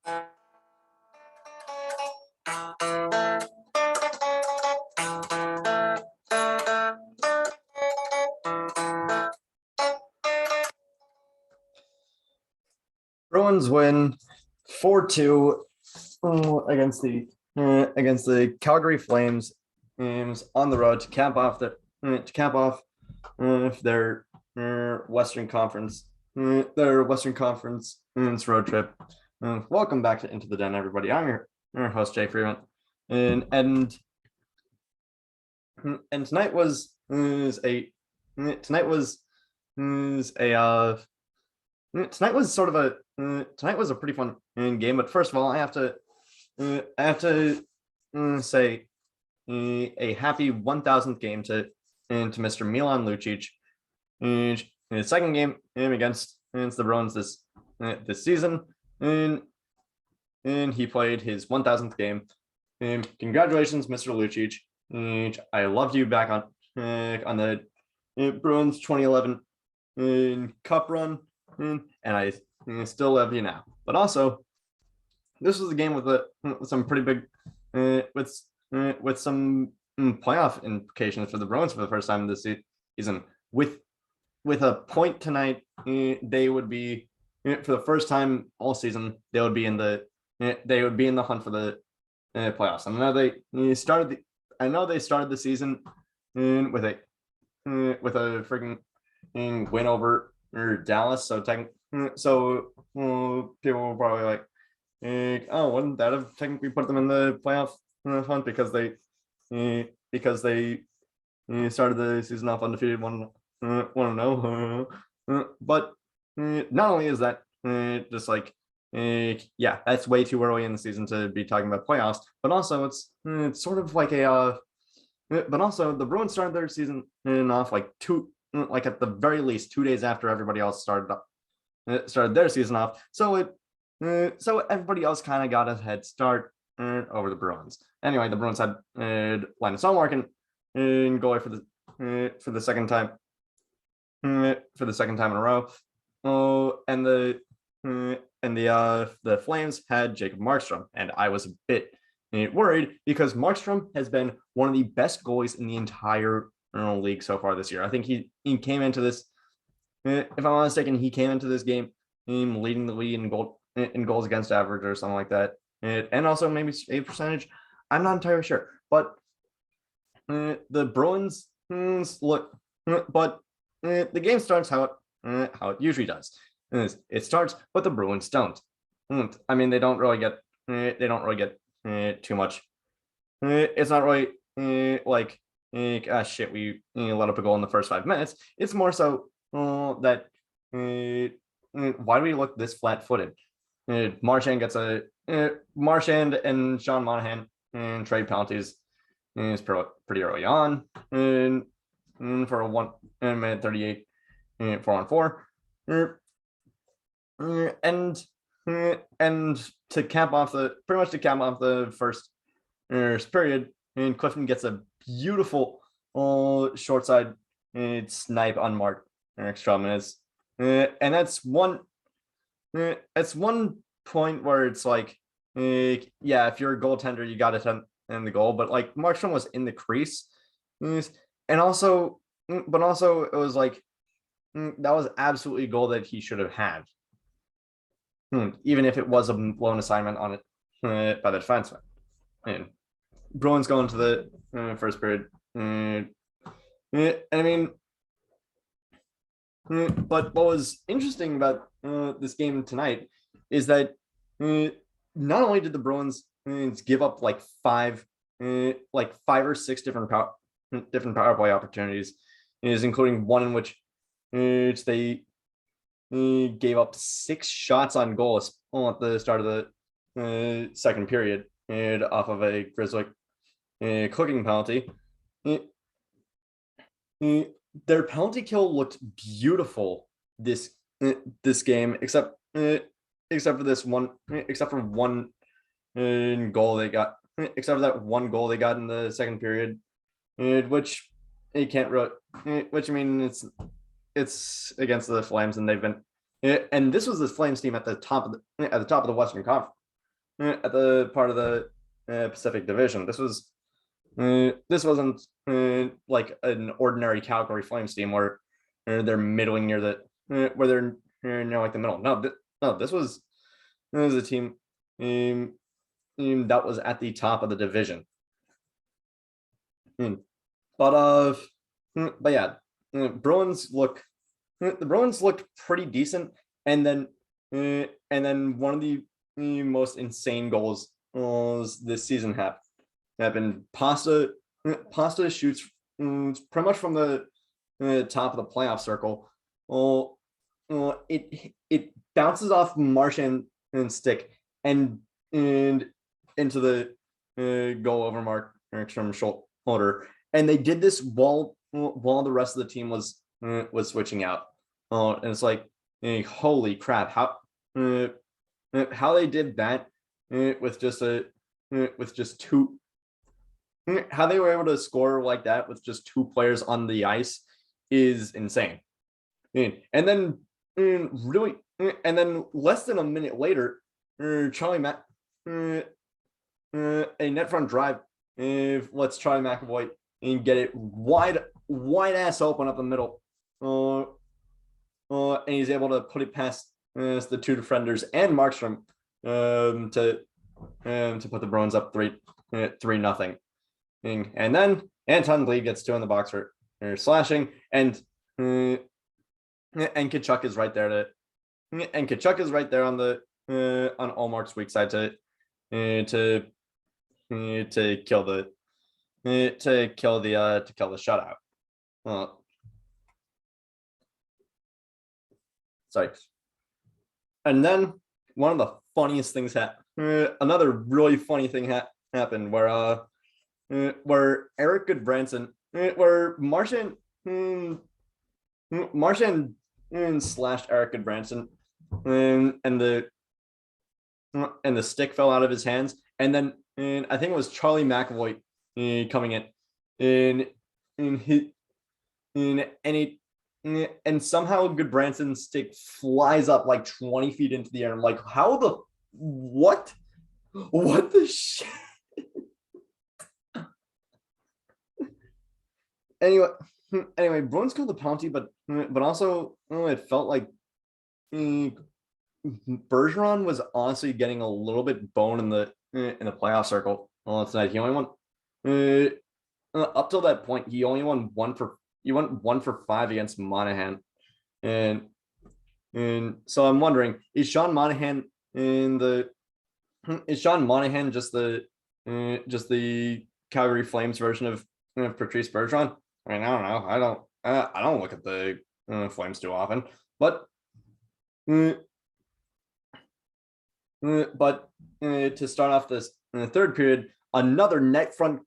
Bruins win 4-2 against the Calgary Flames on the road to cap off their Western Conference road trip. Welcome back to Into the Den, everybody. I'm your host, Jay Freeman, and tonight was a pretty fun game. But first of all, I have to say a happy 1000th game to Mr. Milan Lucic in his second game against the Bruins this season, and he played his 1000th game. Congratulations, Mr. Lucic. I loved you back on the Bruins 2011 Cup run, and I still love you now. But also, this was a game with some pretty big with some playoff implications for the Bruins for the first time this season. With a point tonight, they would be, for the first time all season, they would be in the hunt for the playoffs. And I know they started the season with a freaking win over Dallas. So people were probably like, oh, wouldn't that have technically put them in the playoff hunt because they started the season off undefeated 1-0. But not only is that just like, yeah, that's way too early in the season to be talking about playoffs, but also it's sort of like but also the Bruins started their season off like at the very least 2 days after everybody else started their season off. So everybody else kind of got a head start over the Bruins. Anyway, the Bruins had Linus Ullmark in goalie for the second time in a row. Oh, and the Flames had Jacob Markstrom, and I was a bit worried because Markstrom has been one of the best goalies in the entire league so far this year. I think he came into this, if I'm not mistaken, he came into this game leading the league in goals against average or something like that, and also maybe save percentage. I'm not entirely sure, but the Bruins look, but the game starts how it usually does. It starts, but the Bruins don't. I mean, they don't really get too much. It's not really like shit, we let up a goal in the first 5 minutes. It's more so that why do we look this flat-footed? Marchand and Sean Monahan and trade penalties is pretty early on for a 1 minute 38 4-on-4. And to cap off the first period, and Clifton gets a beautiful short side snipe on Markstrom, and that's one point where it's like, yeah, if you're a goaltender, you got to end the goal, but like Markstrom was in the crease, and also it was like that was absolutely a goal that he should have had. Even if it was a blown assignment on it by the defenseman. And Bruins go into the first period. I mean, but what was interesting about this game tonight is that not only did the Bruins give up like five or six different power play opportunities, including one in which they gave up 6 shots on goal at the start of the second period off of a Grizzly cooking penalty. Their penalty kill looked beautiful this game, except for one goal they got, except for that one goal they got in the second period, which you can't really, which I mean it's against the Flames, and they've been, and this was the Flames team at the top of the Western Conference. at the part of the Pacific Division. This wasn't like an ordinary Calgary Flames team where they're middling near the where they're near like the middle. No, this was a team that was at the top of the division. But yeah, Bruins look the Bruins looked pretty decent, and then one of the most insane goals this season happened. Pasta shoots pretty much from the top of the playoff circle. It bounces off Marchand and stick and into the goal over Markstrom shoulder, and they did this while the rest of the team was switching out. And it's like, holy crap! How they did that with just two. How they were able to score like that with just two players on the ice is insane. And then really, and then less than a minute later, Charlie Mac, a net front drive lets Charlie McAvoy and get it wide ass open up the middle, and he's able to put it past the two defenders and Markstrom to put the Bruins up 3-0. And then Anton Lee gets two in the box for slashing, and Kachuk is right there on the on Allmark's weak side to kill the shutout. Sorry. And then one of the funniest things another really funny thing happened where Eric Goodbranson, where Marchand slashed Eric Goodbranson, and the stick fell out of his hands, and then I think it was Charlie McAvoy coming and somehow Goodbranson's stick flies up like 20 feet into the air. I'm like, how the what the shit? Anyway, Bruins killed the penalty, but also it felt like Bergeron was honestly getting a little bit boned in the playoff circle tonight. He only won up till that point. He only won 1 for 5 against Monahan, and so I'm wondering, is Sean Monahan just the Calgary Flames version of Patrice Bergeron? I mean, I don't know. I don't look at the Flames too often, but to start off this third period, another net front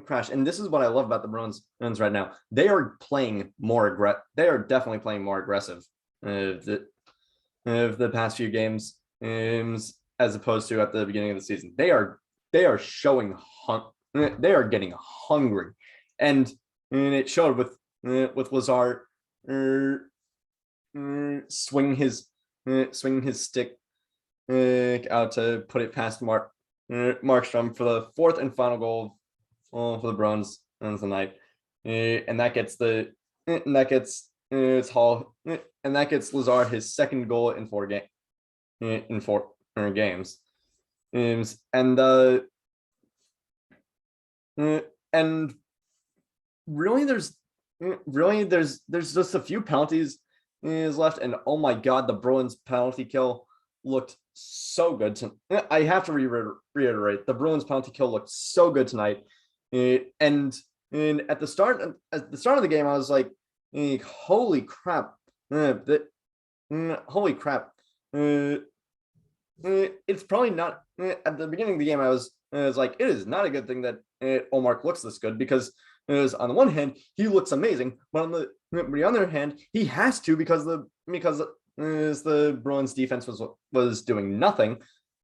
crash, and this is what I love about the Bruins right now. They are playing more aggressive. They are definitely playing more aggressive the past few games, as opposed to at the beginning of the season. They are showing they are getting hungry, and it showed with Lazar swinging his stick out to put it past Markstrom for the fourth and final goal for the Bruins tonight, and that gets Lazar his second goal in 4 games, and really there's just a few penalties left, and oh my god, the Bruins penalty kill looked so good. I have to reiterate, the Bruins penalty kill looked so good tonight. And at the start of the game, I was like, holy crap. Holy crap. It's probably not, at the beginning of the game, I was like, it is not a good thing that Ullmark looks this good, because on the one hand, he looks amazing, but on the other hand, he has to, because the Bruins defense was doing nothing,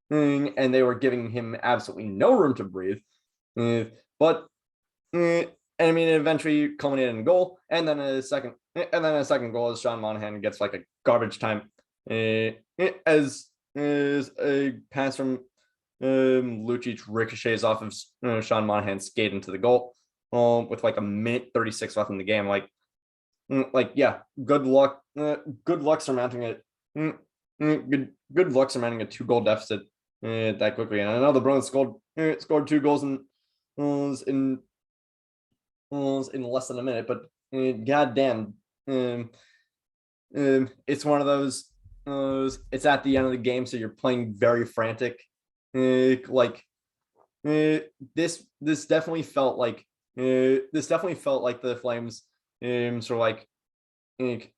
and they were giving him absolutely no room to breathe. But I mean, it eventually culminated in a goal, and then a second goal as Sean Monahan gets like a garbage time as a pass from Lucic ricochets off of Sean Monahan's skate into the goal with like a minute 36 left in the game. Yeah, good luck. Good luck surmounting it. Good luck surmounting a 2-goal deficit that quickly. And I know the Bruins scored 2 goals in less than a minute, but goddamn, it's one of those. It's at the end of the game, so you're playing very frantic. This definitely felt like the Flames sort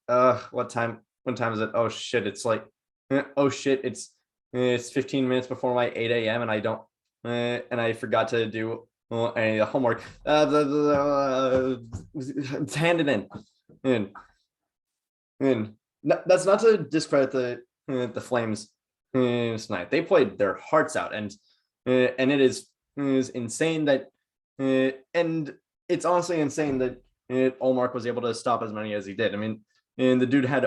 of what time is it? Oh shit, it's like it's 15 minutes before my 8 a.m. and I forgot to do any of the homework. It's handed in. And that's not to discredit the Flames tonight. They played their hearts out, and it is insane that and it's honestly insane that Olmark was able to stop as many as he did. I mean, and the dude had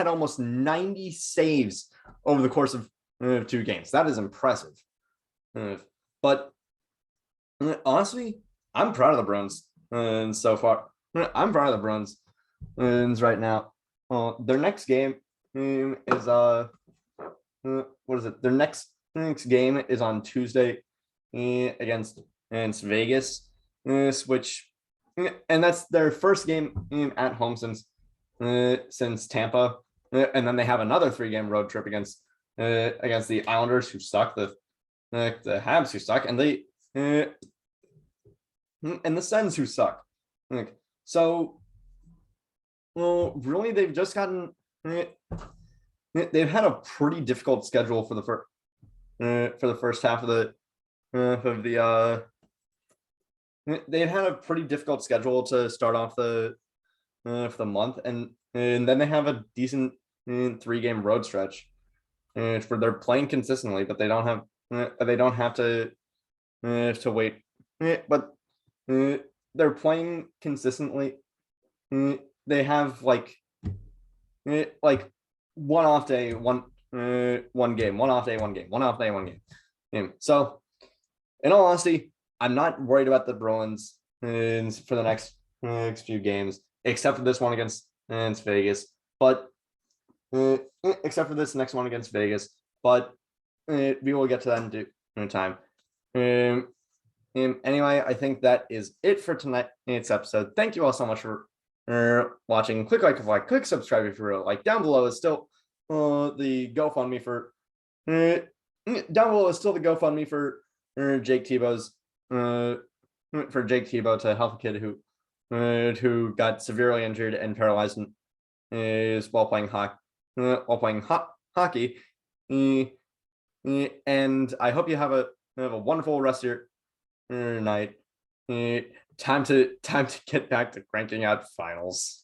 almost 90 saves over the course of 2 games. That is impressive. But honestly, I'm proud of the Bruins so far. I'm proud of the Bruins right now. Their next game is what is it? Their next game is on Tuesday against Vegas, which and that's their first game at home since Tampa, and then they have another 3-game road trip against the Islanders, who suck, the Habs, who suck, and the Sens, who suck. So, well, really, they've just gotten. They've had a pretty difficult schedule for the first half of the they've had a pretty difficult schedule to start off the for the month, and then they have a decent 3-game road stretch where they're playing consistently, but they don't have to wait. But they're playing consistently. They have like one off day, one game, one off day, one game, one off day, one game. So, in all honesty, I'm not worried about the Bruins for the next few games, except for this one against Vegas. But except for this next one against Vegas, but we will get to that in time. Anyway, I think that is it for tonight's episode. Thank you all so much for watching. Click like, click subscribe if you really like. Down below is still the GoFundMe for Jake Thibault to help a kid who got severely injured and paralyzed while playing hockey. And I hope you have a wonderful rest of your night. Time to get back to cranking out finals.